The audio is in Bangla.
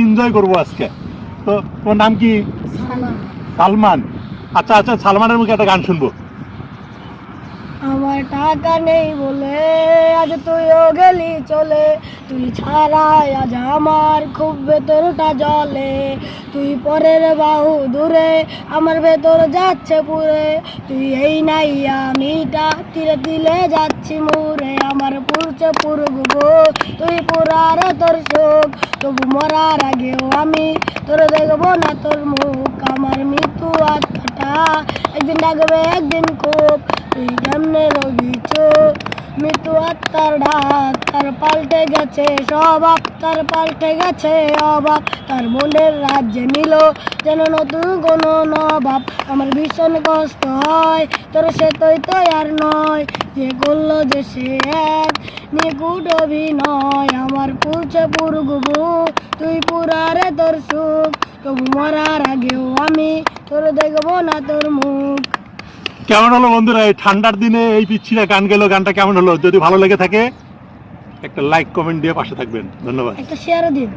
এনজয় করবো আজকে। তো তোমার নাম কি? সালমান। সালমান। আচ্ছা আচ্ছা, সালমানের মুখে একটা গান শুনবো। আমার টাকা নেই বলে আজ তুইও গেলি চলে, তুই ছাড়া আজ আমার খুব ভেতরটা জলে, তুই পরের বাহু দূরে আমার ভেতর যাচ্ছে পুরে, তুই এই নাই আমিটা তিলে তিলে যাচ্ছি মুরে, আমার পুরছে পুরগো তুই পুরার তোর শোক, তবু মরার আগেও আমি তোর দেখবো না তোর মুখ, আমার মৃত্যু আত্মাটা একদিন ডাকবে একদিন খুব, তুই কেমনে রবি চোখ মৃত্যু আত্মার ডাক, তার পাল্টে গেছে স্বভাব, তার পাল্টে গেছে অভাব, তার মনের রাজ্যে নিল যেন নতুন কোনো নবাব, আমার ভীষণ কষ্ট হয় তোর সে তো আর নয়, যে করলো যে সে এক নিকুট অভিনয়, আমার পুরছে পুরগুবু তুই পুরারে তোর সুখ, তবু মরার আগেও আমি তোর দেখবো না তোর মুখ। কেমন হলো বন্ধুরা, এই ঠান্ডার দিনে এই পিচ্ছিরা গান গেল, গানটা কেমন হলো? যদি ভালো লেগে থাকে একটা লাইক কমেন্ট দিয়ে পাশে থাকবেন। ধন্যবাদ। একটা শেয়ারও দিন।